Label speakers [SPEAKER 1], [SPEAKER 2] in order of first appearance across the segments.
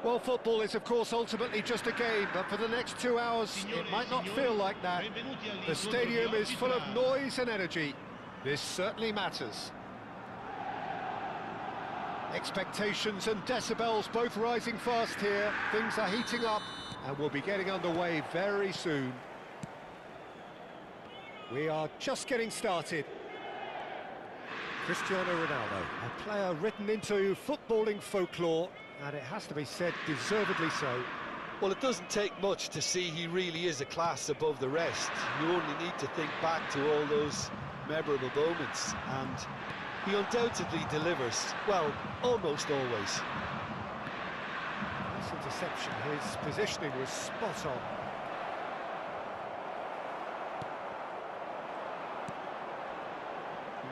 [SPEAKER 1] Well, football is, of course, ultimately just a game, but for the next 2 hours, it might not feel like that. The stadium is full of noise and energy. This certainly matters. Expectations and decibels both rising fast here. Things are heating up, and we'll be getting underway very soon. We are just getting started. Cristiano Ronaldo, a player written into footballing folklore, and it has to be said, deservedly so.
[SPEAKER 2] Well, it doesn't take much to see he really is a class above the rest. You only need to think back to all those memorable moments, and he undoubtedly delivers, well, almost always.
[SPEAKER 1] Nice interception, his positioning was spot on.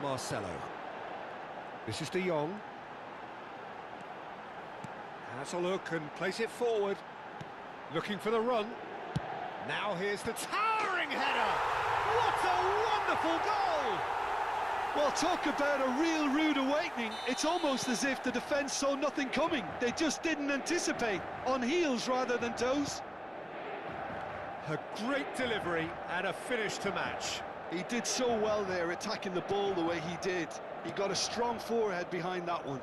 [SPEAKER 1] Marcelo. This is De Jong. Has a look and plays it forward. Looking for the run. Now here's the towering header! What a wonderful goal!
[SPEAKER 2] Well, talk about a real rude awakening. It's almost as if the defence saw nothing coming. They just didn't anticipate, on heels rather than toes.
[SPEAKER 1] A great delivery and a finish to match.
[SPEAKER 2] He did so well there, attacking the ball the way he did. He got a strong forehead behind that one.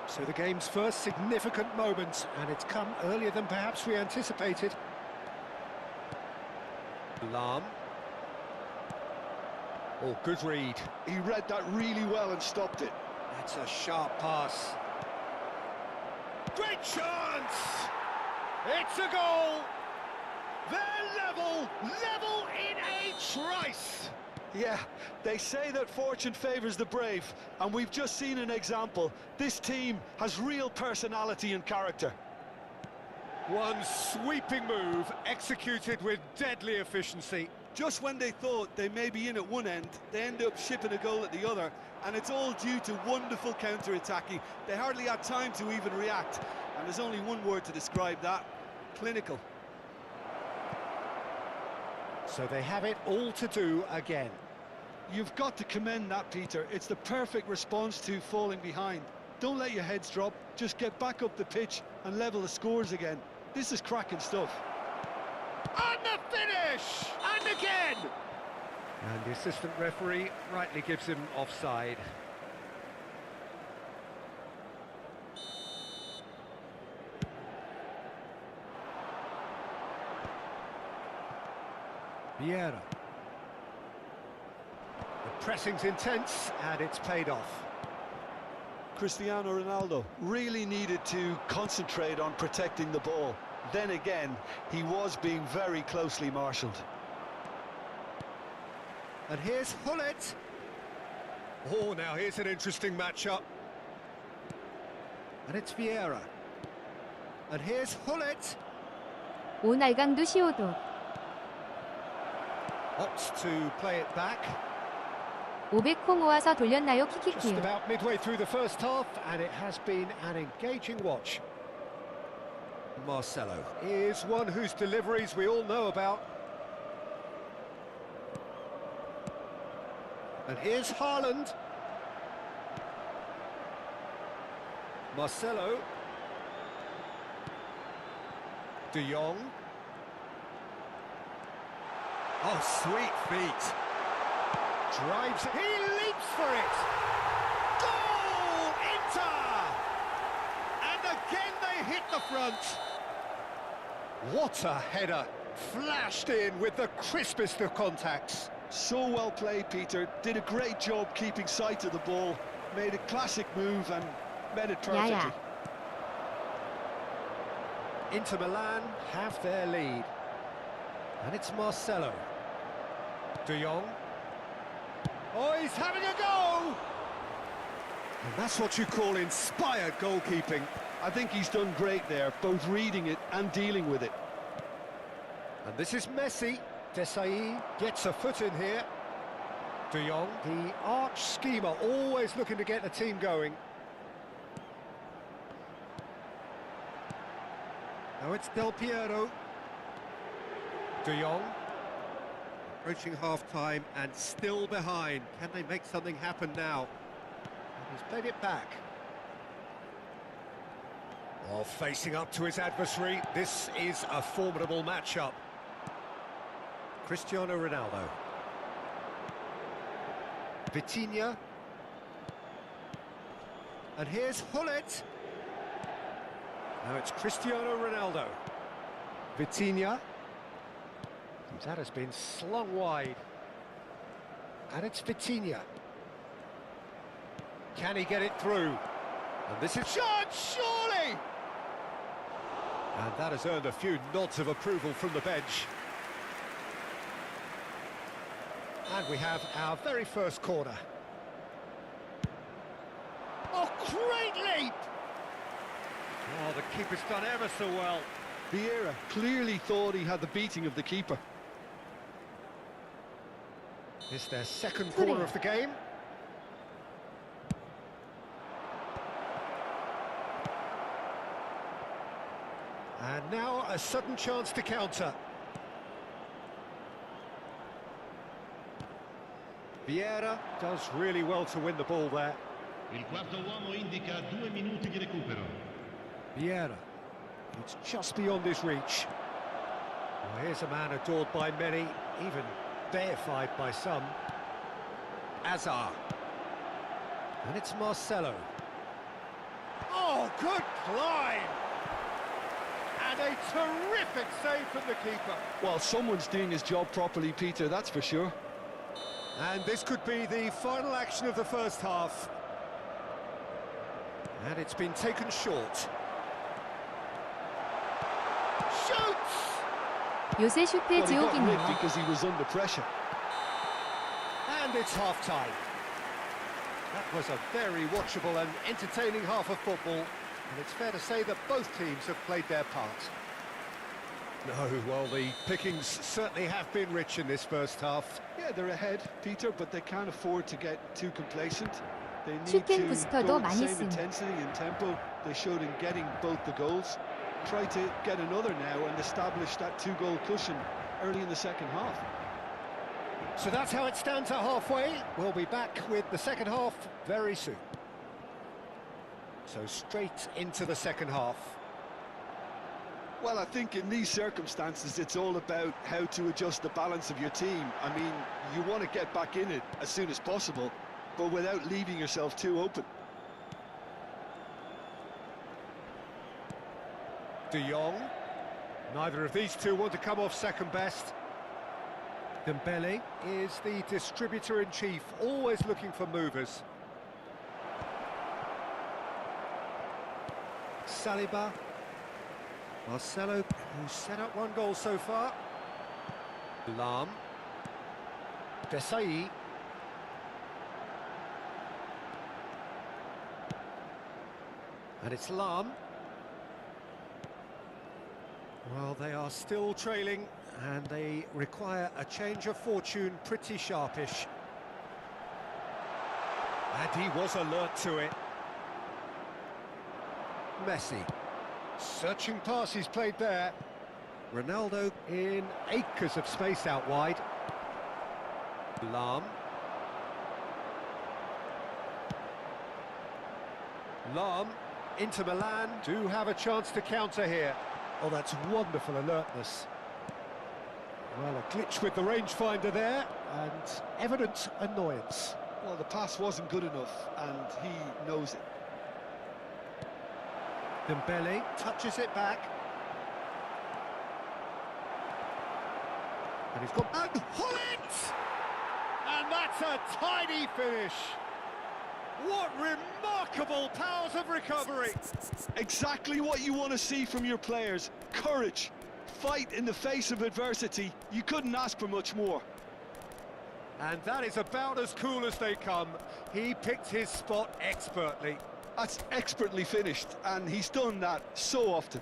[SPEAKER 1] So the game's first significant moment, and it's come earlier than perhaps we anticipated. Lahm. Oh, good read.
[SPEAKER 2] He read that really well and stopped it.
[SPEAKER 1] That's a sharp pass. Great chance! It's a goal! They're level in a trice!
[SPEAKER 2] Yeah, they say that fortune favours the brave, and we've just seen an example. This team has real personality and character.
[SPEAKER 1] One sweeping move, executed with deadly efficiency.
[SPEAKER 2] Just when they thought they may be in at one end, they end up shipping a goal at the other, and it's all due to wonderful counter-attacking. They hardly had time to even react, and there's only one word to describe that: clinical.
[SPEAKER 1] So they have it all to do again.
[SPEAKER 2] You've got to commend that, Peter. It's the perfect response to falling behind. Don't let your heads drop, just get back up the pitch and level the scores again. This is cracking stuff.
[SPEAKER 1] And the finish! And again! And the assistant referee rightly gives him offside. Vieira. The pressing's intense, and it's paid off.
[SPEAKER 2] Cristiano Ronaldo really needed to concentrate on protecting the ball. Then again, he was being very closely marshalled.
[SPEAKER 1] And here's Hullet. Oh, now here's an interesting matchup. And it's Vieira. And here's Hullet.
[SPEAKER 3] 오날강도 시오도.
[SPEAKER 1] Opts to play it back.
[SPEAKER 3] 500코 모아서 돌렸나요?
[SPEAKER 1] Just
[SPEAKER 3] 키키키요.
[SPEAKER 1] about midway through the first half, and it has been an engaging watch. Marcelo is one whose deliveries we all know about. And here's Haaland. Marcelo. De Jong. Oh, sweet feet. Drives, he leaps for it! Goal! Inter! And again they hit the front. What a header! Flashed in with the crispest of contacts.
[SPEAKER 2] So well played, Peter. Did a great job keeping sight of the ball. Made a classic move and made it perfectly.
[SPEAKER 3] Yeah.
[SPEAKER 1] Inter Milan have their lead. And it's Marcelo. De Jong. Oh, he's having a go! And that's what you call inspired goalkeeping.
[SPEAKER 2] I think he's done great there, both reading it and dealing with it.
[SPEAKER 1] And this is Messi. Desai gets a foot in here. De Jong, the arch schemer, always looking to get the team going. Now it's Del Piero. De Jong. Approaching half-time and still behind. Can they make something happen now? And he's played it back. Well, facing up to his adversary, this is a formidable matchup. Cristiano Ronaldo. Vitinha. And here's Hullet. Now it's Cristiano Ronaldo. Vitinha. That has been slung wide. And it's Vitinha. Can he get it through? And this is shot, surely! And that has earned a few nods of approval from the bench. And we have our very first corner. Oh, great leap! Oh, the keeper's done ever so well.
[SPEAKER 2] Vieira clearly thought he had the beating of the keeper.
[SPEAKER 1] It's their second corner of the game. And now a sudden chance to counter. Vieira does really well to win the ball there.
[SPEAKER 4] Il quarto uomo indica 2 minuti di recupero.
[SPEAKER 1] Vieira, it's just beyond his reach. Well, here's a man adored by many, even deified by some. Azar. And it's Marcelo. Oh, good climb! And a terrific save from the keeper.
[SPEAKER 2] Well, someone's doing his job properly, Peter, that's for sure.
[SPEAKER 1] And this could be the final action of the first half. And it's been taken short. Shoots!
[SPEAKER 3] 요새 슈트의
[SPEAKER 2] Well, he got ripped
[SPEAKER 3] 지옥이네요.
[SPEAKER 2] because he was under pressure.
[SPEAKER 1] And it's half-time. That was a very watchable and entertaining half of football. And it's fair to say that both teams have played their part. No, well, the pickings certainly have been rich in this first half.
[SPEAKER 2] Yeah, they're ahead, Peter, but they can't afford to get too complacent. They need
[SPEAKER 3] 치킨
[SPEAKER 2] to
[SPEAKER 3] 부스터도
[SPEAKER 2] go with the
[SPEAKER 3] 많이
[SPEAKER 2] same
[SPEAKER 3] 씁니다.
[SPEAKER 2] intensity and tempo they showed in getting both the goals. Try to get another now and establish that two-goal cushion early in the second half.
[SPEAKER 1] So that's how it stands at halfway. We'll be back with the second half very soon. So straight into the second half.
[SPEAKER 2] Well, I think in these circumstances, it's all about how to adjust the balance of your team. I mean, you want to get back in it as soon as possible, but without leaving yourself too open.
[SPEAKER 1] De Jong. Neither of these two want to come off second best. Dembele is the distributor-in-chief, always looking for movers. Saliba. Marcelo, who's set up one goal so far. Lam. Desai. And it's Lam. Well, they are still trailing, and they require a change of fortune pretty sharpish. And he was alert to it. Messi. Searching pass he's played there. Ronaldo in acres of space out wide. Lam. Lam. Inter Milan do have a chance to counter here. Oh, that's wonderful alertness. Well, a glitch with the rangefinder there, and evident annoyance.
[SPEAKER 2] Well, the pass wasn't good enough, and he knows it.
[SPEAKER 1] Dembele touches it back. And he's got... And Hullet! And that's a tidy finish. What remarkable powers of recovery.
[SPEAKER 2] Exactly what you want to see from your players. Courage. Fight in the face of adversity. You couldn't ask for much more.
[SPEAKER 1] And that is about as cool as they come. He picked his spot expertly.
[SPEAKER 2] That's expertly finished, and he's done that so often.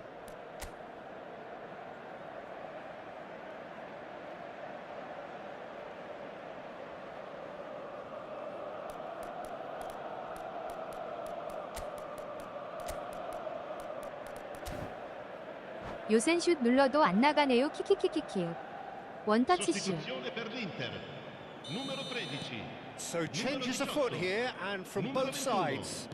[SPEAKER 3] 요샌 슛 눌러도 안 나가네요. 키키키키키. 원터치 슛.
[SPEAKER 4] Sostituzione per l'Inter. Numero 13.
[SPEAKER 1] So changes afoot here, and from both sides.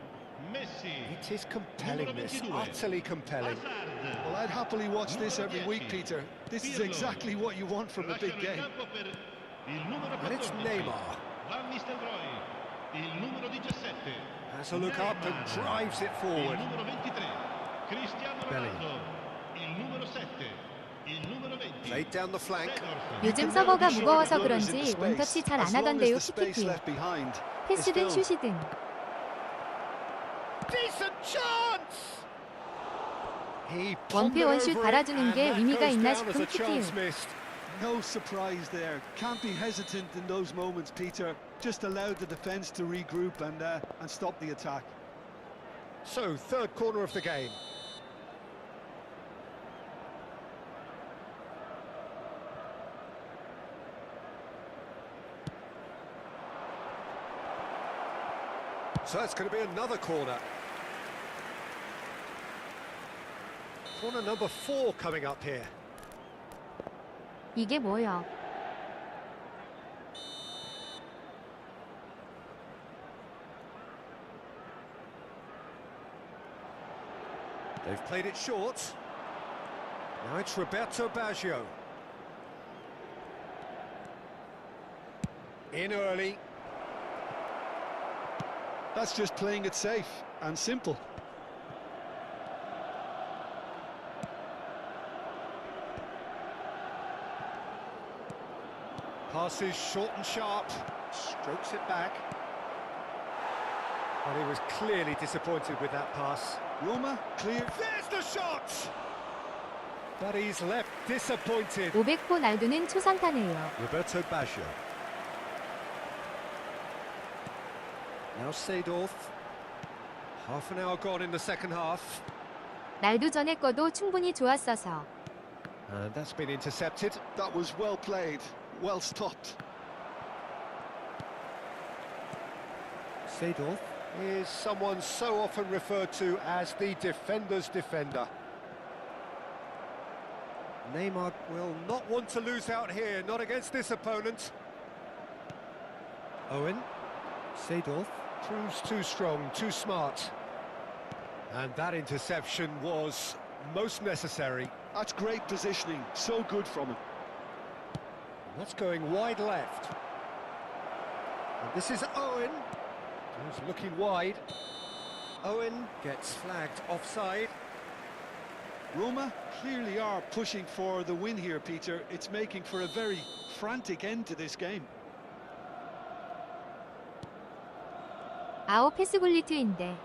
[SPEAKER 4] Messi.
[SPEAKER 1] It is compelling, this,
[SPEAKER 4] 22.
[SPEAKER 1] utterly compelling.
[SPEAKER 4] Hazard.
[SPEAKER 2] Well, I'd happily watch this
[SPEAKER 4] Numero
[SPEAKER 2] every week,
[SPEAKER 4] 10.
[SPEAKER 2] Peter. This is
[SPEAKER 4] Pirlo.
[SPEAKER 2] exactly what you want from a big
[SPEAKER 4] Lasciano il
[SPEAKER 2] game.
[SPEAKER 4] campo per il numero
[SPEAKER 1] And it's
[SPEAKER 4] 14.
[SPEAKER 1] Neymar.
[SPEAKER 4] Van Nistelrooy. Il numero 17.
[SPEAKER 1] Has a look up and
[SPEAKER 4] Neymar.
[SPEAKER 1] drives it forward.
[SPEAKER 4] Il numero 23. Cristiano
[SPEAKER 1] Belly.
[SPEAKER 4] Ronaldo. Il numero 7. Il numero 20.
[SPEAKER 1] Played down the flank.
[SPEAKER 4] Seedorf.
[SPEAKER 3] 요즘 서버가 무거워서 그런지 원터치 잘 안 하던데요. 키키키. 패스든 슛이든.
[SPEAKER 1] Decent chance! He
[SPEAKER 3] 원패 원슛 달아주는 게 의미가 있나 싶은
[SPEAKER 1] a chance
[SPEAKER 3] 키키유.
[SPEAKER 1] missed.
[SPEAKER 2] No surprise there. Can't be hesitant in those moments, Peter. Just allow the defence to regroup and stop the attack.
[SPEAKER 1] So, third corner of the game. So it's going to be another corner. Corner number 4 coming up here.
[SPEAKER 3] 이게 뭐야?
[SPEAKER 1] They've played it short. Now it's Roberto Baggio. In early.
[SPEAKER 2] That's just playing it safe and simple.
[SPEAKER 1] Passes short and sharp. Strokes it back. And he was clearly disappointed with that pass.
[SPEAKER 2] Roma, clear.
[SPEAKER 1] There's the shot! But he's left disappointed.
[SPEAKER 3] 500호 날두는 초상타네요.
[SPEAKER 1] Roberto Baggio. Now Seedorf. Half an hour gone in the second half.
[SPEAKER 3] 날두 전에 거도 충분히 좋았어서.
[SPEAKER 1] And that's been intercepted.
[SPEAKER 2] That was well played, well stopped.
[SPEAKER 1] Seedorf is someone so often referred to as the defender's defender. Neymar will not want to lose out here, not against this opponent. Owen. Seedorf proves too strong, too smart. And that interception was most necessary.
[SPEAKER 2] That's great positioning, so good from him.
[SPEAKER 1] That's going wide left. And this is Owen, who's looking wide. Owen gets flagged offside.
[SPEAKER 2] Roma clearly are pushing for the win here, Peter. It's making for a very frantic end to this game.
[SPEAKER 3] 아오 패스 굴리트인데.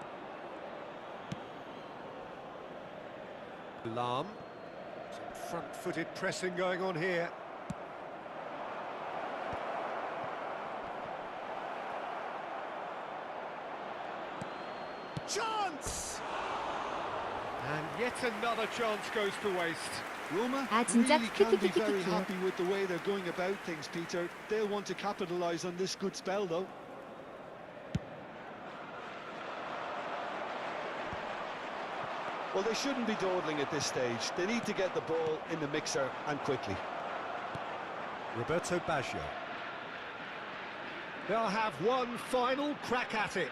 [SPEAKER 1] Lam. Some front-footed pressing going on here. Chance! And yet another chance goes to waste.
[SPEAKER 2] Roma
[SPEAKER 3] 아, 진짜
[SPEAKER 2] really can be
[SPEAKER 3] 키키키키키키.
[SPEAKER 2] very happy with the way they're going about things, Peter. They'll want to capitalise on this good spell, though. Well, they shouldn't be dawdling at this stage. They need to get the ball in the mixer and quickly.
[SPEAKER 1] Roberto Baggio. They'll have one final crack at it.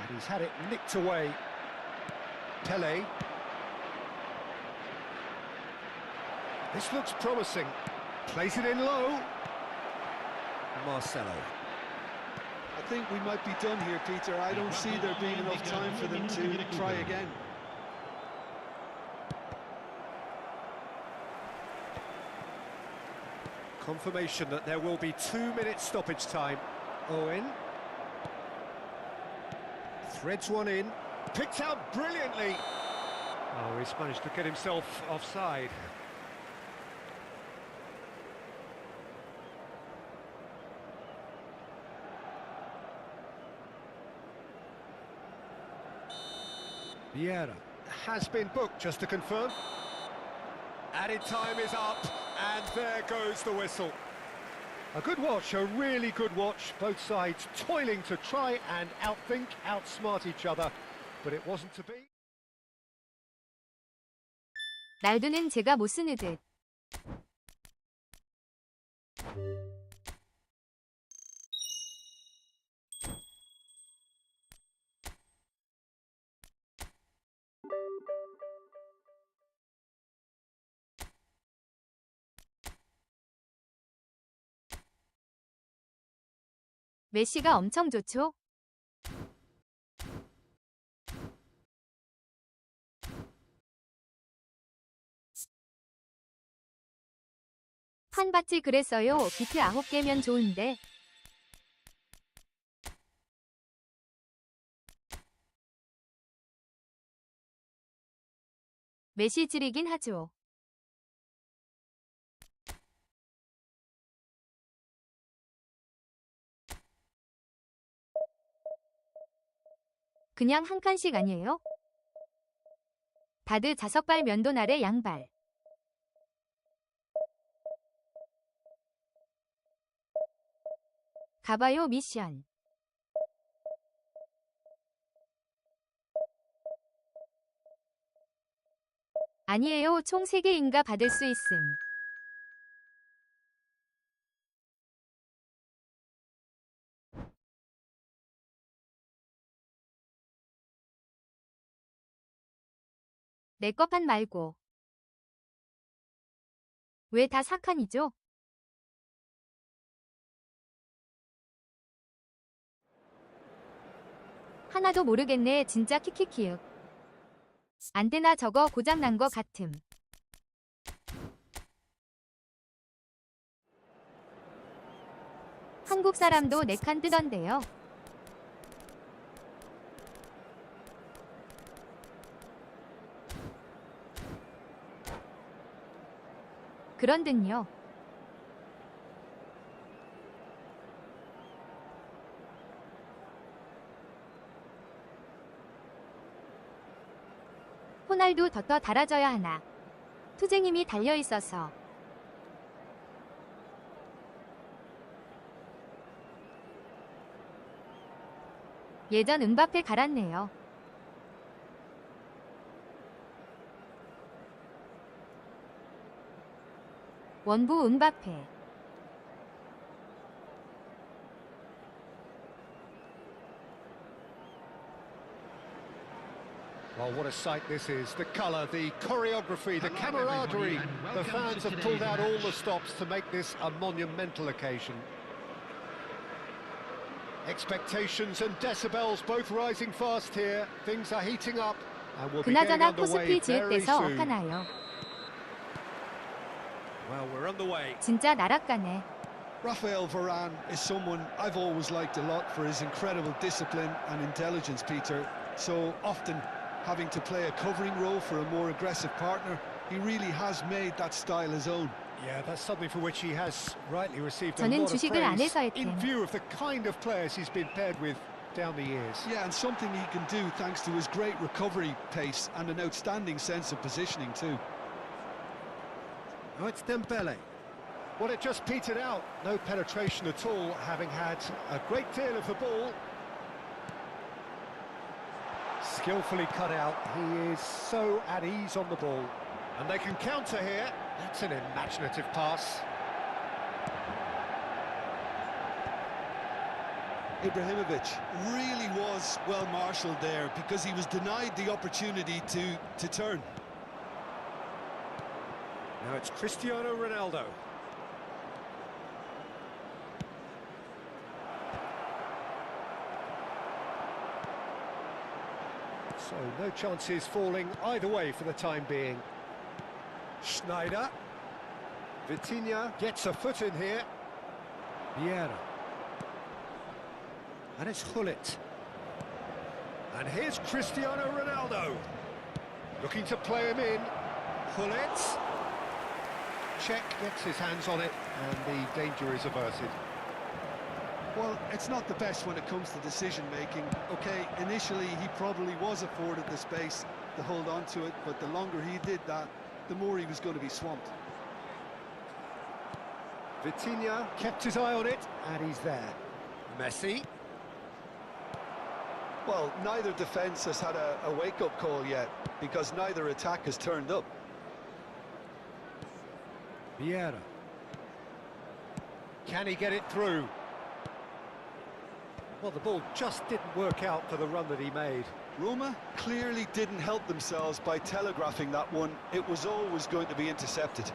[SPEAKER 1] And he's had it nicked away. Pele. This looks promising. Plays it in low. Marcelo.
[SPEAKER 2] I think we might be done here, Peter. I don't see there being enough time for them to try again.
[SPEAKER 1] Confirmation that there will be 2 minutes stoppage time. Owen. Threads one in. Picked out brilliantly. Oh, he's managed to get himself offside. Vieira has been booked, just to confirm. Added time is up, and there goes the whistle. A good watch, a really good watch. Both sides toiling to try and outthink, outsmart each other, but it wasn't to be.
[SPEAKER 3] 날두는 제가 못 쓰는 듯. 메시가 엄청 좋죠? 판받지 그랬어요. 비트 9개면 좋은데. 메시 찌리긴 하죠. 그냥 한 칸씩 아니에요? 다드 5발 면돈 아래 양발. 가봐요 미션. 아니에요. 총 3개인가 받을 수 있음. 내 거판 말고. 왜 다 4칸이죠? 하나도 모르겠네. 진짜 키키키윽. 안테나 저거 고장난 거 같음. 한국 사람도 4칸 뜨던데요. 그런 듯요. 호날두 더 달아줘야 하나. 투쟁님이 달려있어서. 예전 은바페 갈았네요. 원부 은바페.
[SPEAKER 1] Well, what a sight this is. The colour, the choreography, the camaraderie. The fans have pulled out all the stops to make this a monumental occasion. Expectations and decibels both rising fast here. Things are heating up and we'll be getting
[SPEAKER 3] 그나저나
[SPEAKER 1] underway
[SPEAKER 3] 코스피 지을
[SPEAKER 1] very
[SPEAKER 3] 때서
[SPEAKER 1] soon.
[SPEAKER 3] 어카나요.
[SPEAKER 1] Well, we're underway.
[SPEAKER 3] 진짜 나락가네.
[SPEAKER 2] Raphael Varane is someone I've always liked a lot for his incredible discipline and intelligence, Peter. So often having to play a covering role for a more aggressive partner, he really has made that style his own.
[SPEAKER 1] Yeah, that's something for which he has rightly received a
[SPEAKER 3] 저는
[SPEAKER 1] lot of
[SPEAKER 3] 주식을 안
[SPEAKER 1] praise
[SPEAKER 3] 해서 했던.
[SPEAKER 1] in view of the kind of players he's been paired with down the years.
[SPEAKER 2] Yeah, and something he can do thanks to his great recovery pace and an outstanding sense of positioning too.
[SPEAKER 1] Oh, it's Dembele. Well, it just petered out. No penetration at all, having had a great deal of the ball. Skillfully cut out. He is so at ease on the ball. And they can counter here. That's an imaginative pass.
[SPEAKER 2] Ibrahimovic really was well marshalled there because he was denied the opportunity to turn.
[SPEAKER 1] Now it's Cristiano Ronaldo. So no chances falling either way for the time being. Schneider. Vitinha gets a foot in here. Vieira. And it's Gullit. And here's Cristiano Ronaldo. Looking to play him in. Gullit. Czech gets his hands on it, and the danger is averted.
[SPEAKER 2] Well, it's not the best when it comes to decision-making. OK, initially he probably was afforded the space to hold on to it, but the longer he did that, the more he was going to be swamped.
[SPEAKER 1] Vitinha kept his eye on it, and he's there. Messi.
[SPEAKER 2] Well, neither defence has had a wake-up call yet, because neither attack has turned up.
[SPEAKER 1] Vieira. Can he get it through? Well, the ball just didn't work out for the run that he made.
[SPEAKER 2] Roma clearly didn't help themselves by telegraphing that one. It was always going to be intercepted.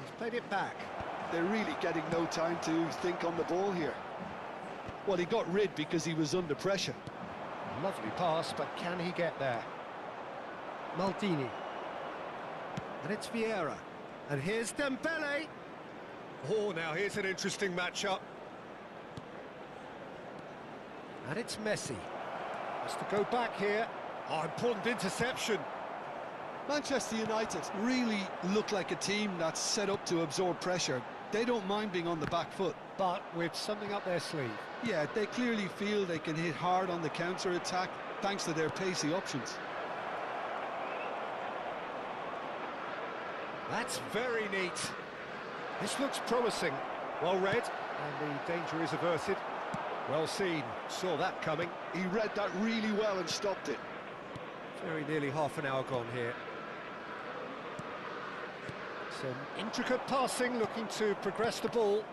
[SPEAKER 1] He's played it back.
[SPEAKER 2] they're really getting no time to think on the ball here. Well, he got rid because he was under pressure.
[SPEAKER 1] Lovely pass, but can he get there? Maldini. And it's Vieira. And here's Dembele. Oh, now here's an interesting matchup. And it's Messi. Has to go back here. Oh, important interception.
[SPEAKER 2] Manchester United really look like a team that's set up to absorb pressure. They don't mind being on the back foot.
[SPEAKER 1] But with something up their sleeve.
[SPEAKER 2] Yeah, they clearly feel they can hit hard on the counter-attack thanks to their pacey options.
[SPEAKER 1] That's very neat. This looks promising. Well read, and the danger is averted. Well seen, saw that coming.
[SPEAKER 2] He read that really well and stopped it.
[SPEAKER 1] Very nearly half an hour gone here. Some intricate passing, looking to progress the ball.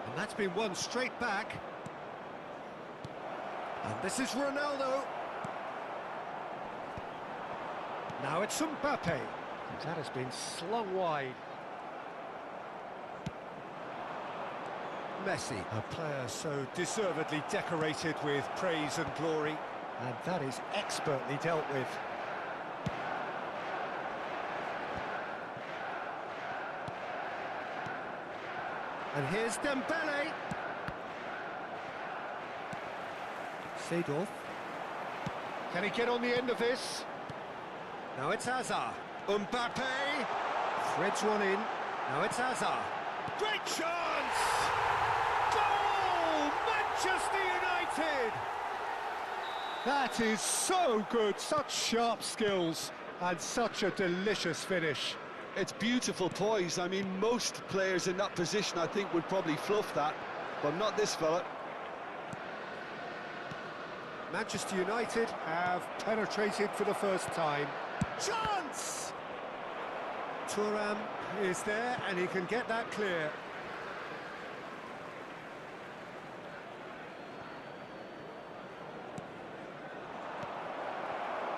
[SPEAKER 1] And that's been won straight back. And this is Ronaldo. Now it's Mbappe. That has been slung wide. Messi, a player so deservedly decorated with praise and glory. And that is expertly dealt with. And here's Dembele. Seedorf. Can he get on the end of this? Now it's Hazard. Mbappe. Threads one in. Now it's Hazard. Great chance! Goal! Manchester United! That is so good. Such sharp skills and such a delicious finish.
[SPEAKER 2] It's beautiful poise. I mean, most players in that position, I think, would probably fluff that, but not this fella.
[SPEAKER 1] Manchester United have penetrated for the first time. Chance! Thuram is there, and he can get that clear.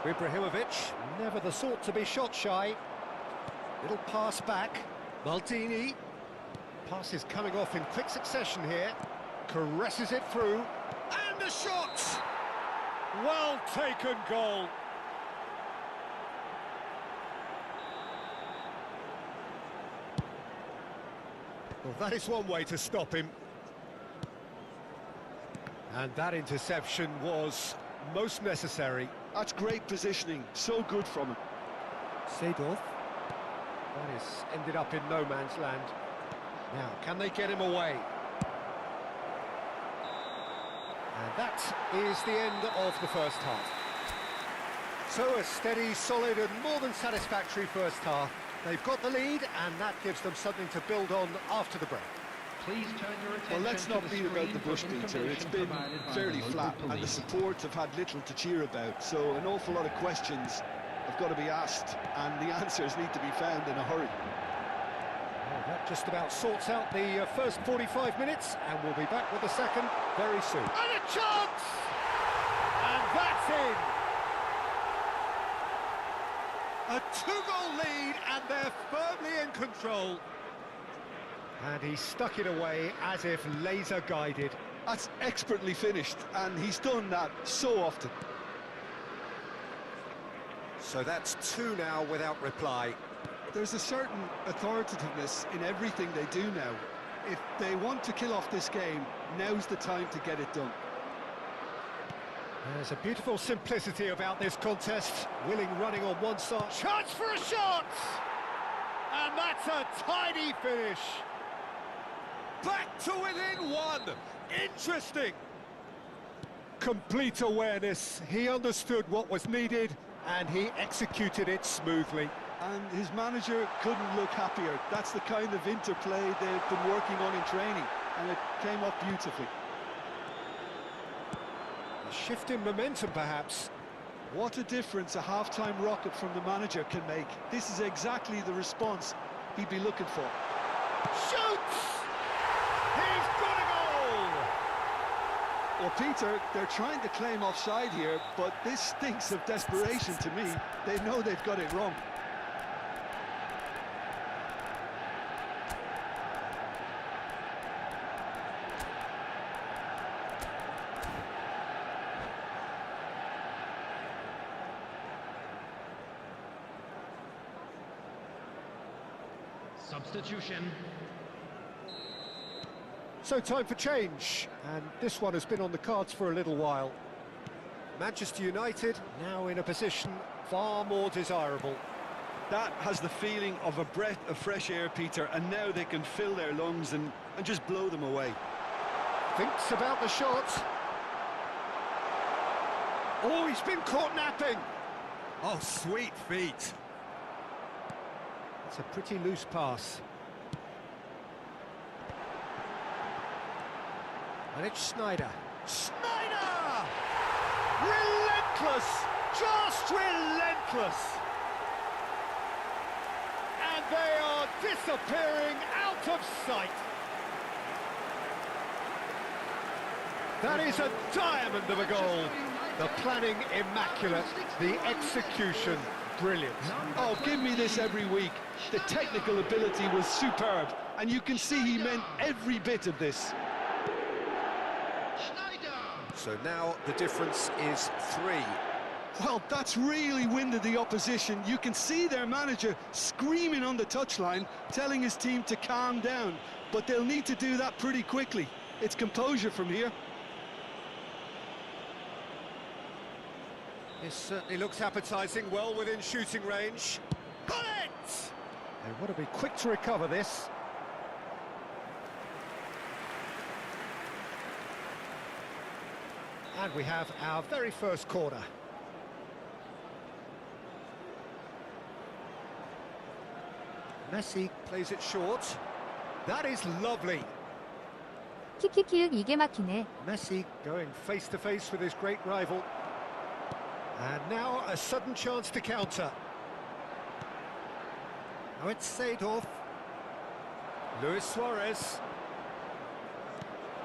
[SPEAKER 1] Ibrahimovic, never the sort to be shot shy. Little pass back. Maldini. Pass is coming off in quick succession here. Caresses it through. And a shot! Well taken goal. Well, that is one way to stop him. And that interception was most necessary.
[SPEAKER 2] That's great positioning, so good from him.
[SPEAKER 1] Seedorf. That has ended up in no man's land. Now, can they get him away? And that is the end of the first half. So a steady, solid and more than satisfactory first half. They've got the lead and that gives them something to build on after the break.
[SPEAKER 4] Please turn your attention
[SPEAKER 2] Well, let's not beat about the bush, Peter. It's been fairly flat and the support have had little to cheer about, so an awful lot of questions have got to be asked and the answers need to be found in a hurry.
[SPEAKER 1] Well, that just about sorts out the first 45 minutes and we'll be back with the second very soon. And a chance! And that's in! A two-goal lead and they're firmly in control. And he stuck it away as if laser-guided.
[SPEAKER 2] That's expertly finished, and he's done that so often.
[SPEAKER 1] So that's two now without reply.
[SPEAKER 2] There's a certain authoritativeness in everything they do now. If they want to kill off this game, now's the time to get it done.
[SPEAKER 1] There's a beautiful simplicity about this contest. Willing running on one side. Chance for a shot! And that's a tidy finish. Back to within one. Interesting. Complete awareness. He understood what was needed and he executed it smoothly.
[SPEAKER 2] And his manager couldn't look happier. That's the kind of interplay they've been working on in training, and it came off beautifully.
[SPEAKER 1] A shift in momentum, perhaps.
[SPEAKER 2] What a difference a half-time rocket from the manager can make. This is exactly the response he'd be looking for.
[SPEAKER 1] Shoots! He's got a goal!
[SPEAKER 2] Well, Peter, they're trying to claim offside here, but this stinks of desperation to me. They know they've got it wrong.
[SPEAKER 4] Substitution.
[SPEAKER 1] So time for change, and this one has been on the cards for a little while. Manchester United now in a position far more desirable.
[SPEAKER 2] That has the feeling of a breath of fresh air, Peter, and now they can fill their lungs and just blow them away.
[SPEAKER 1] Thinks about the shot. Oh, he's been caught napping. Oh, sweet feet. It's a pretty loose pass. And it's Snyder. Snyder! Relentless! Just relentless! And they are disappearing out of sight. That is a diamond of a goal. The planning immaculate, the execution brilliant.
[SPEAKER 2] Oh, give me this every week. The technical ability was superb, and you can see he meant every bit of this.
[SPEAKER 1] So now the difference is 3.
[SPEAKER 2] Well, that's really winded the opposition. You can see their manager screaming on the touchline, telling his team to calm down, but they'll need to do that pretty quickly. It's composure from here.
[SPEAKER 1] This certainly looks appetising, well within shooting range. Got it! They want to be quick to recover this. And we have our very first corner. Messi plays it short. That is lovely.
[SPEAKER 3] 키키키윽 이게 막히네.
[SPEAKER 1] Messi going face to face with his great rival. And now a sudden chance to counter. Now it's Seedorf. Luis Suarez.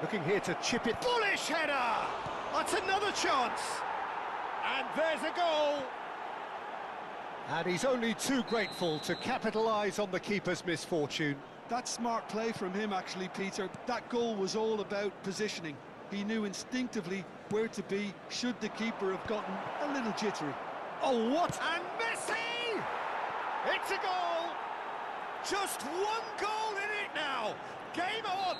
[SPEAKER 1] Looking here to chip it. Bullish header! That's another chance. And there's a goal. And he's only too grateful to capitalise on the keeper's misfortune.
[SPEAKER 2] That's smart play from him, actually, Peter. That goal was all about positioning. He knew instinctively where to be should the keeper have gotten a little jittery.
[SPEAKER 1] Oh, what? And Messi! It's a goal! Just one goal in it now! Game on!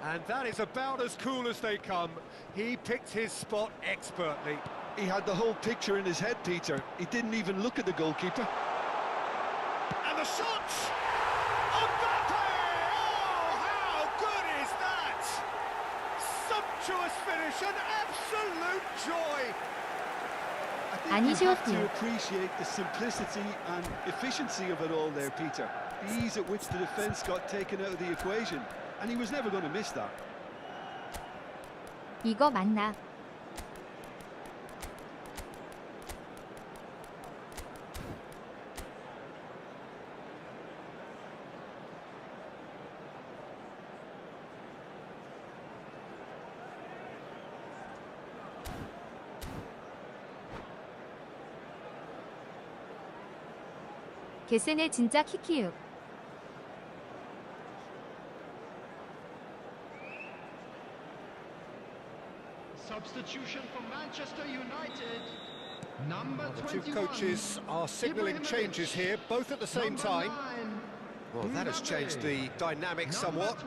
[SPEAKER 1] And that is about as cool as they come. He picked his spot expertly.
[SPEAKER 2] He had the whole picture in his head, Peter. He didn't even look at the goalkeeper.
[SPEAKER 1] And the shot! Mbappe! Oh, how good is that? Sumptuous finish, an absolute joy!
[SPEAKER 2] I think you have to appreciate the simplicity and efficiency of it all there, Peter. The ease at which the defence got taken out of the equation, and he was never going to miss that.
[SPEAKER 3] 이거 맞나? 개세네 진짜 키키윽.
[SPEAKER 4] Substitution for Manchester United. Number
[SPEAKER 1] The two
[SPEAKER 4] 21.
[SPEAKER 1] coaches are signalling changes here, both at the same time. Well, that has changed the dynamic somewhat.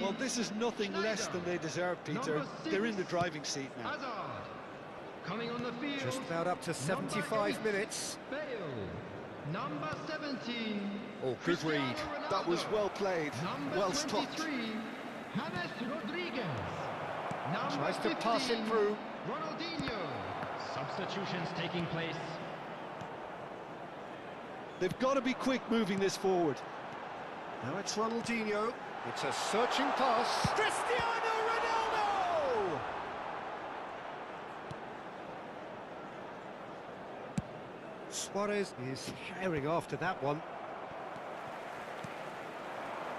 [SPEAKER 2] Well, this is nothing less than they deserve, Peter. They're in the driving seat now.
[SPEAKER 4] Hazard. Coming on the field.
[SPEAKER 1] Just about up to 75
[SPEAKER 4] Number 8,
[SPEAKER 1] minutes.
[SPEAKER 4] Bale. Number 17.
[SPEAKER 1] Oh, good read.
[SPEAKER 2] That was well played,
[SPEAKER 4] Number
[SPEAKER 2] well stopped.
[SPEAKER 4] 23, James Rodriguez. Number
[SPEAKER 1] Tries to pass it
[SPEAKER 4] 15,
[SPEAKER 1] through.
[SPEAKER 4] Ronaldinho. Substitutions taking place.
[SPEAKER 2] They've got to be quick moving this forward.
[SPEAKER 1] Now it's Ronaldinho. It's a searching pass. Cristiano Ronaldo! Suarez is herring after that one.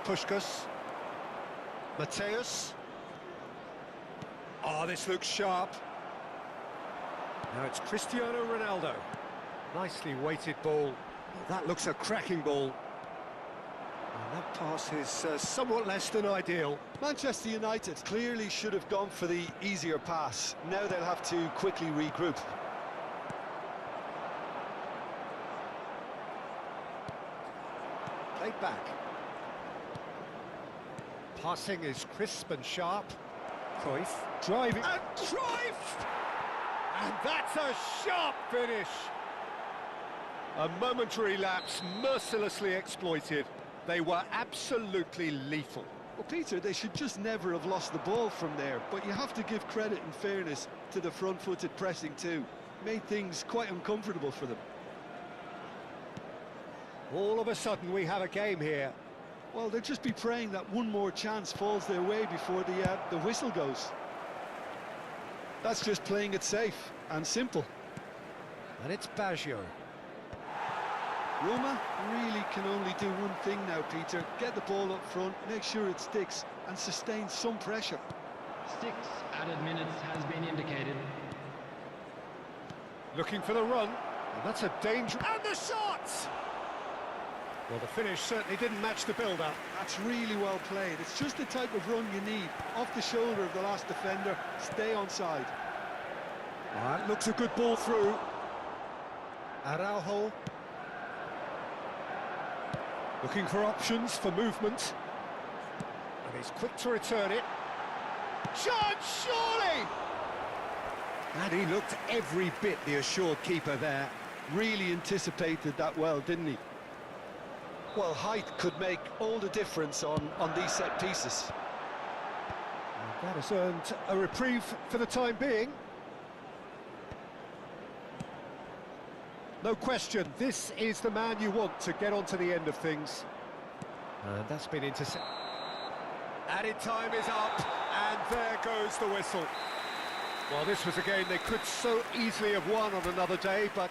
[SPEAKER 1] Puskás. Mateus. Oh, this looks sharp. Now it's Cristiano Ronaldo. Nicely weighted ball. Oh, that looks a cracking ball. And that pass is somewhat less than ideal.
[SPEAKER 2] Manchester United clearly should have gone for the easier pass. Now they'll have to quickly regroup.
[SPEAKER 1] Played back. Passing is crisp and sharp. Cruyff driving. And Cruyff! And that's a sharp finish. A momentary lapse mercilessly exploited. They were absolutely lethal.
[SPEAKER 2] Well, Peter, they should just never have lost the ball from there, but you have to give credit and fairness to the front-footed pressing too. Made things quite uncomfortable for them.
[SPEAKER 1] All of a sudden we have a game here.
[SPEAKER 2] Well, they'll just be praying that one more chance falls their way before the whistle goes. That's just playing it safe and simple.
[SPEAKER 1] And it's Baggio.
[SPEAKER 2] Roma really can only do one thing now, Peter. Get the ball up front, make sure it sticks, and sustain some pressure.
[SPEAKER 5] 6 added minutes has been indicated.
[SPEAKER 1] Looking for the run. And that's a danger. And the shots! Well, the finish certainly didn't match the build-up.
[SPEAKER 2] That's really well played. It's just the type of run you need. Off the shoulder of the last defender, stay onside.
[SPEAKER 1] That looks a good ball through. Araujo. Looking for options for movement. And he's quick to return it. Chance, surely! And he looked every bit the assured keeper there.
[SPEAKER 2] Really anticipated that well, didn't he? Well, height could make all the difference on these set pieces.
[SPEAKER 1] And that has earned a reprieve for the time being. No question, this is the man you want to get onto the end of things. And that's been intercepted. Added time is up, and there goes the whistle. Well, this was a game they could so easily have won on another day, but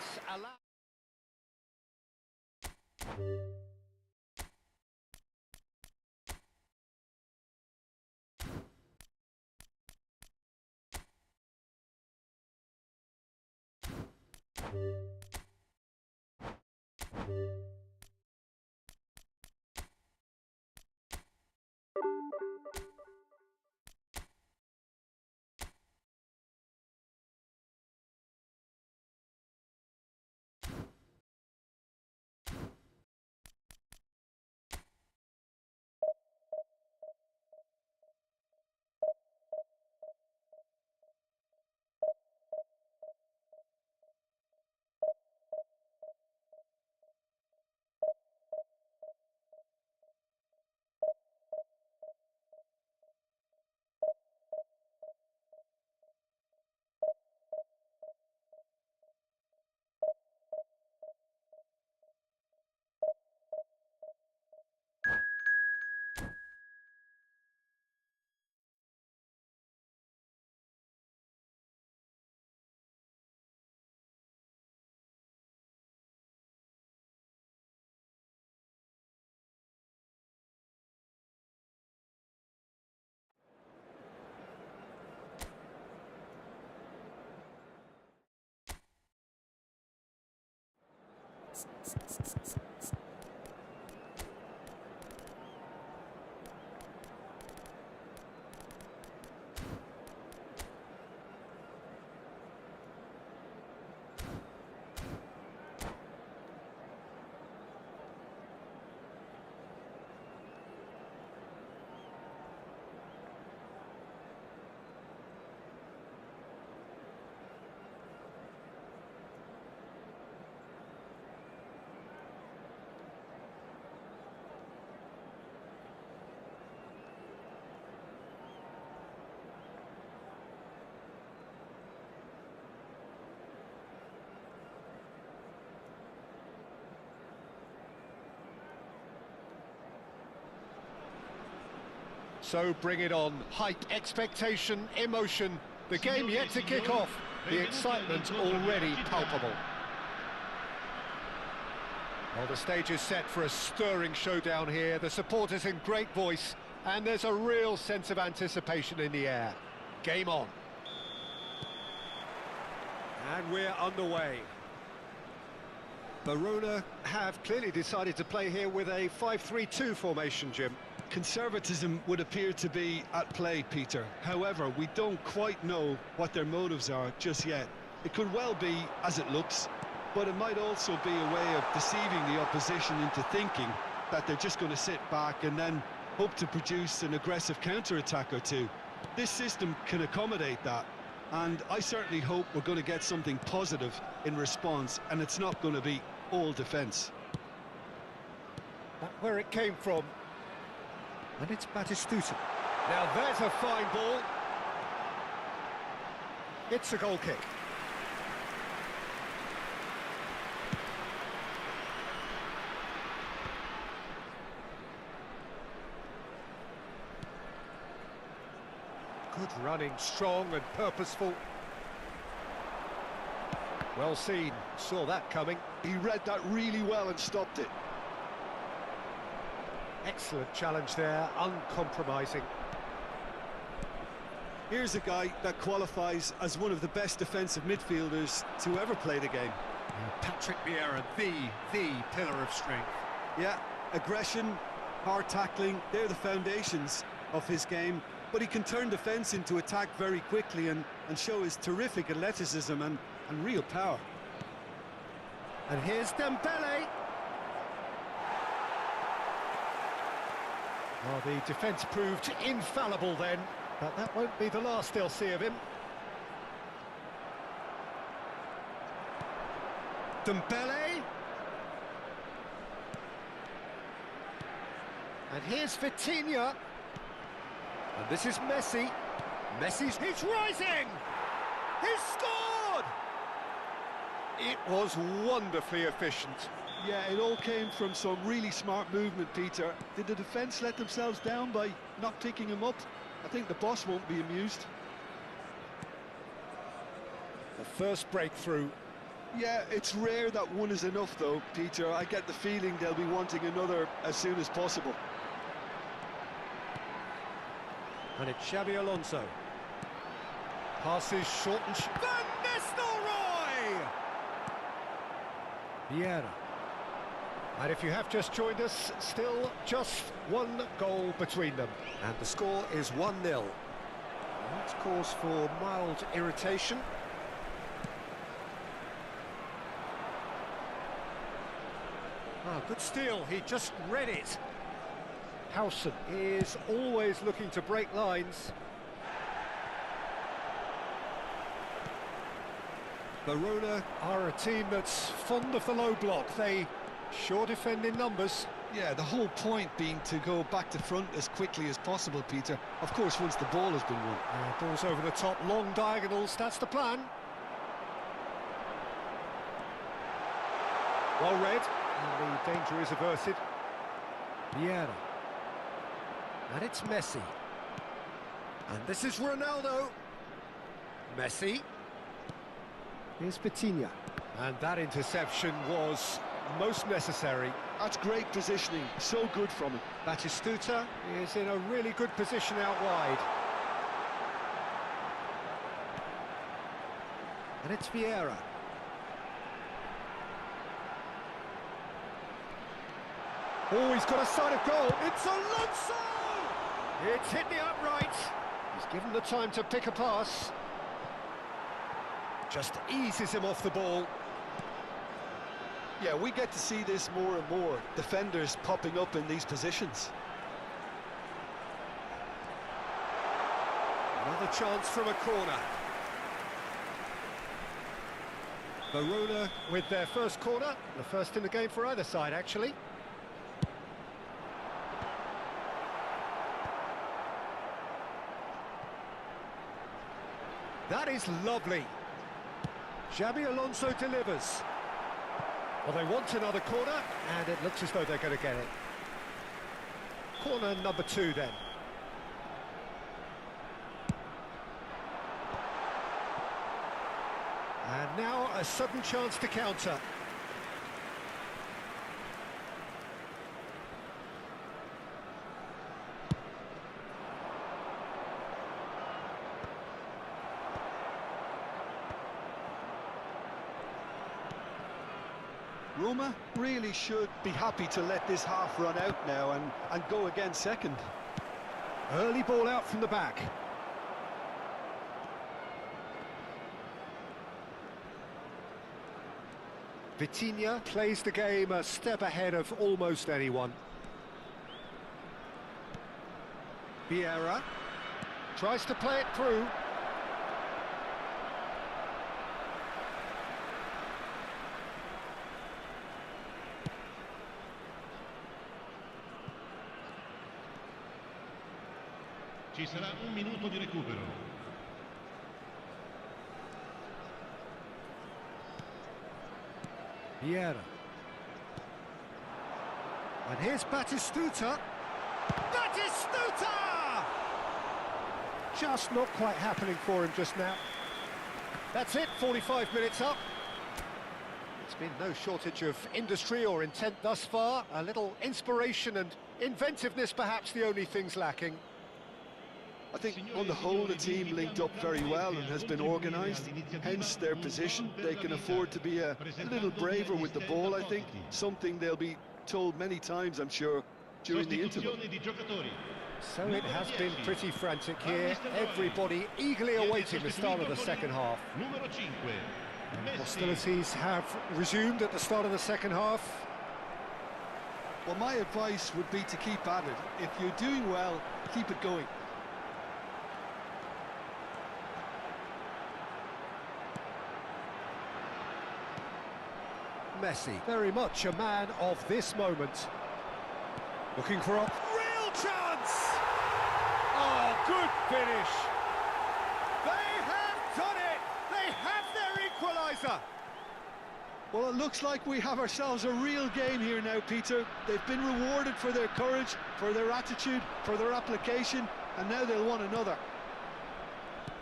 [SPEAKER 1] so bring it on. Hype, expectation, emotion. The game yet to kick off. The excitement already palpable. Well, the stage is set for a stirring showdown here. The supporters in great voice, and there's a real sense of anticipation in the air. Game on. And we're underway. Verona have clearly decided to play here with a 5-3-2 formation, Jim.
[SPEAKER 2] Conservatism would appear to be at play, Peter. However, we don't quite know what their motives are just yet. It could well be as it looks, but it might also be a way of deceiving the opposition into thinking that they're just going to sit back and then hope to produce an aggressive counter-attack or two. This system can accommodate that, and I certainly hope we're going to get something positive in response, and it's not going to be all defence.
[SPEAKER 1] That's where it came from. And it's Batistuta. Now there's a fine ball. It's a goal kick. Good running, strong and purposeful. Well seen, saw that coming.
[SPEAKER 2] He read that really well and stopped it.
[SPEAKER 1] Excellent challenge there, uncompromising.
[SPEAKER 2] Here's a guy that qualifies as one of the best defensive midfielders to ever play the game.
[SPEAKER 1] Patrick Vieira, the pillar of strength.
[SPEAKER 2] Yeah, aggression, hard tackling, they're the foundations of his game, but he can turn defence into attack very quickly and show his terrific athleticism and real power.
[SPEAKER 1] And here's Dembele. Well, the defence proved infallible then, but that won't be the last they'll see of him. Dembele. And here's Vitinha. And this is Messi. He's rising! He's scored! It was wonderfully efficient.
[SPEAKER 2] Yeah, it all came from some really smart movement, Peter. Did the defence let themselves down by not picking him up? I think the boss won't be amused.
[SPEAKER 1] The first breakthrough.
[SPEAKER 2] Yeah, it's rare that one is enough, though, Peter. I get the feeling they'll be wanting another as soon as possible.
[SPEAKER 1] And it's Xabi Alonso. Passes short and... Van Nistelrooy! Vieira. And if you have just joined us, still just one goal between them. And the score is 1-0. That's cause for mild irritation. Ah, good steal, he just read it. Howson is always looking to break lines. Verona are a team that's fond of the low block. They sure defend in numbers.
[SPEAKER 2] Yeah, the whole point being to go back to front as quickly as possible, Peter. Of course, once the ball has been won.
[SPEAKER 1] Ball's over the top, long diagonals, that's the plan. Well read, and the danger is averted. Vieira. And it's Messi. And this is Ronaldo. Messi. Here's Vitinha. And that interception was most necessary.
[SPEAKER 2] That's great positioning, so good from him.
[SPEAKER 1] Batistuta is in a really good position out wide. And it's Vieira. Oh, he's got a sight of goal. It's Alonso! It's hit the upright. He's given the time to pick a pass. Just eases him off the ball.
[SPEAKER 2] Yeah, we get to see this more and more. Defenders popping up in these positions.
[SPEAKER 1] Another chance from a corner. Verona with their first corner. The first in the game for either side, actually. That is lovely. Xabi Alonso delivers. Well, they want another corner, and it looks as though they're going to get it. Corner number 2, then. And now a sudden chance to counter.
[SPEAKER 2] Roma really should be happy to let this half run out now and go again second.
[SPEAKER 1] Early ball out from the back. Vitinha plays the game a step ahead of almost anyone. Vieira tries to play it through.
[SPEAKER 4] Ci sarà un minuto di recupero.
[SPEAKER 1] Vieira. And here's Batistuta. Batistuta! Just not quite happening for him just now. That's it, 45 minutes up. It's been no shortage of industry or intent thus far. A little inspiration and inventiveness perhaps the only things lacking.
[SPEAKER 2] I think on the whole the team linked up very well and has been organised, hence their position. They can afford to be a little braver with the ball, I think, something they'll be told many times, I'm sure, during the interval.
[SPEAKER 1] So it has been pretty frantic here, everybody eagerly awaiting the start of the second half. Hostilities have resumed at the start of the second half.
[SPEAKER 2] Well, my advice would be to keep at it. If you're doing well, keep it going.
[SPEAKER 1] Messi, very much a man of this moment. Looking for a real chance! Oh, good finish! They have done it! They have their equaliser!
[SPEAKER 2] Well, it looks like we have ourselves a real game here now, Peter. They've been rewarded for their courage, for their attitude, for their application, and now they'll want another.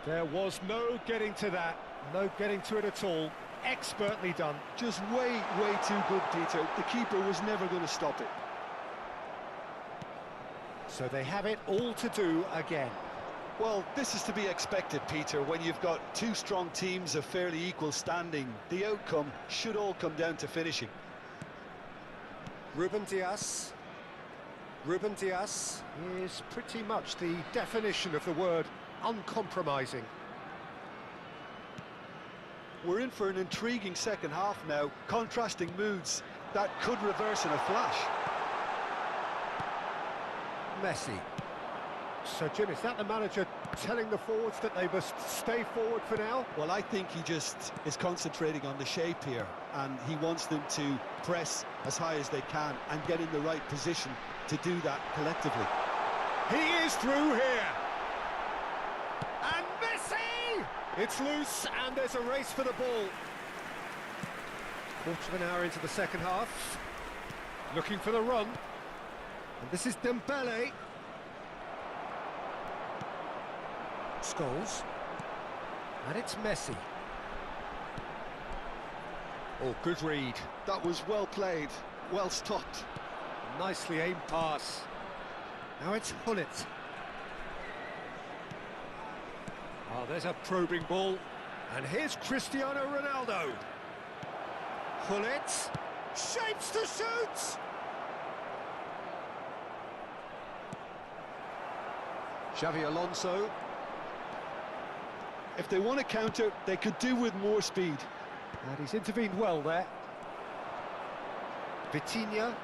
[SPEAKER 1] There was no getting to that, no getting to it at all. Expertly done.
[SPEAKER 2] Just way too good, Peter. The keeper was never going to stop it.
[SPEAKER 1] So they have it all to do again.
[SPEAKER 2] Well, this is to be expected, Peter. When you've got two strong teams of fairly equal standing, the outcome should all come down to finishing.
[SPEAKER 1] Ruben Dias. Ruben Dias is pretty much the definition of the word uncompromising.
[SPEAKER 2] We're in for an intriguing second half now, contrasting moods that could reverse in a flash.
[SPEAKER 1] Messi. So, Jim, is that the manager telling the forwards that they must stay forward for now?
[SPEAKER 2] Well, I think he just is concentrating on the shape here, and he wants them to press as high as they can and get in the right position to do that collectively.
[SPEAKER 1] He is through here. And Messi! It's loose, and there's a race for the ball. Quarter of an hour into the second half. Looking for the run. And this is Dembele. Scholes. And it's Messi. Oh, good read.
[SPEAKER 2] That was well played, well stopped.
[SPEAKER 1] Nicely aimed pass. Now it's Hullet. Oh, there's a probing ball. And here's Cristiano Ronaldo. Hullet. Shapes to shoot! Xavi Alonso.
[SPEAKER 2] If they want to counter, they could do with more speed.
[SPEAKER 1] And he's intervened well there. Vitinha.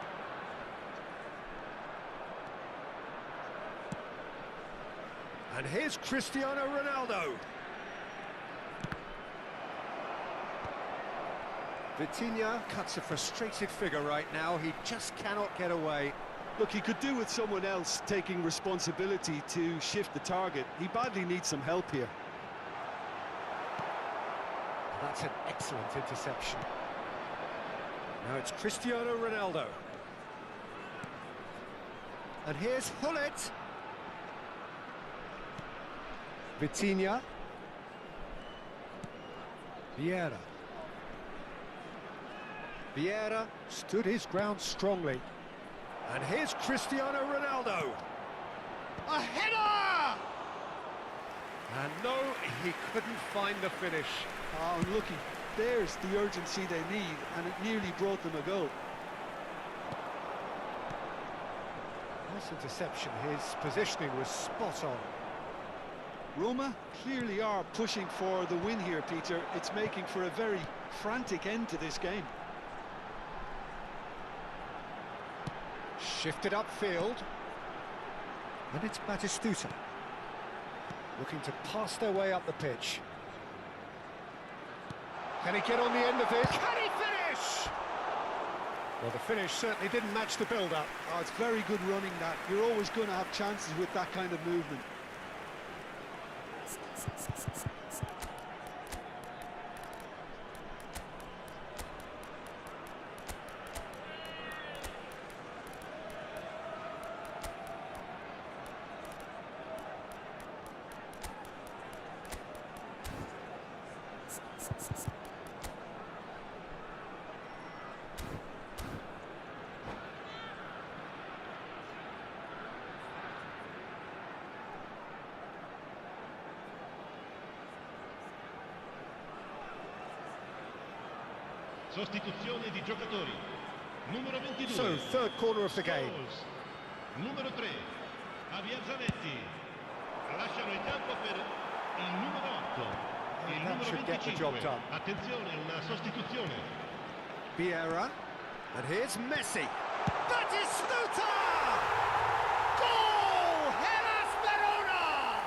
[SPEAKER 1] And here's Cristiano Ronaldo. Vitinha cuts a frustrated figure right now. He just cannot get away.
[SPEAKER 2] Look, he could do with someone else taking responsibility to shift the target. He badly needs some help here.
[SPEAKER 1] That's an excellent interception. Now it's Cristiano Ronaldo. And here's Hullet. Vitinha. Vieira. Vieira stood his ground strongly. And here's Cristiano Ronaldo. A header! And no, he couldn't find the finish.
[SPEAKER 2] Oh, and looky, there's the urgency they need, and it nearly brought them a goal.
[SPEAKER 1] Nice interception. His positioning was spot on.
[SPEAKER 2] Roma clearly are pushing for the win here, Peter. It's making for a very frantic end to this game.
[SPEAKER 1] Shifted upfield. And it's Batistuta. Looking to pass their way up the pitch. Can he get on the end of it? Can he finish? Well, the finish certainly didn't match the build-up.
[SPEAKER 2] Oh, it's very good running that. You're always going to have chances with that kind of movement.
[SPEAKER 4] Sostituzione di giocatori. Numero 22.
[SPEAKER 1] So, third corner of the game.
[SPEAKER 4] Scholes. Numero 3. Zanetti. Lasciano il campo per il numero 8. Il
[SPEAKER 1] That
[SPEAKER 4] numero
[SPEAKER 1] should get the job
[SPEAKER 4] 25.
[SPEAKER 1] done.
[SPEAKER 4] Attenzione, una sostituzione.
[SPEAKER 1] Vieira. And here's Messi. Batistuta! Goal! Hellas Verona!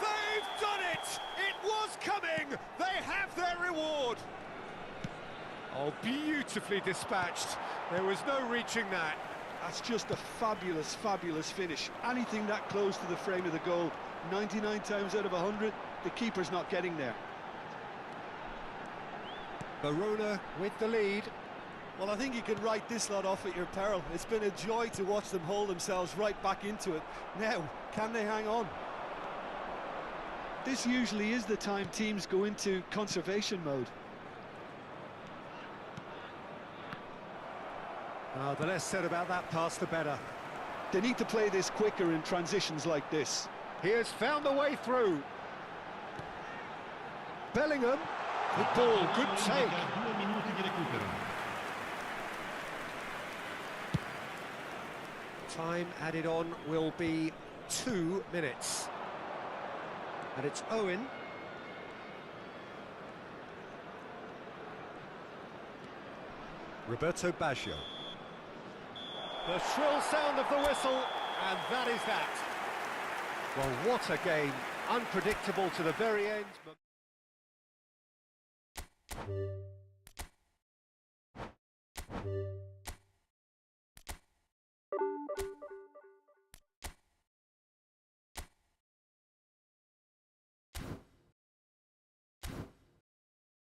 [SPEAKER 1] They've done it! It was coming! They have their reward! Oh, beautifully dispatched. There was no reaching that.
[SPEAKER 2] That's just a fabulous, fabulous finish. Anything that close to the frame of the goal, 99 times out of 100, the keeper's not getting there.
[SPEAKER 1] Verona with the lead.
[SPEAKER 2] Well, I think you can write this lot off at your peril. It's been a joy to watch them hold themselves right back into it. Now, can they hang on? This usually is the time teams go into conservation mode.
[SPEAKER 1] Oh, the less said about that pass, the better.
[SPEAKER 2] They need to play this quicker in transitions like this.
[SPEAKER 1] He has found the way through. Bellingham. Good ball, good take.
[SPEAKER 4] 2 minuti di recupero.
[SPEAKER 1] Time added on will be 2 minutes. And it's Owen. Roberto Baggio. The shrill sound of the whistle, and that is that. Well, what a game. Unpredictable to the very end.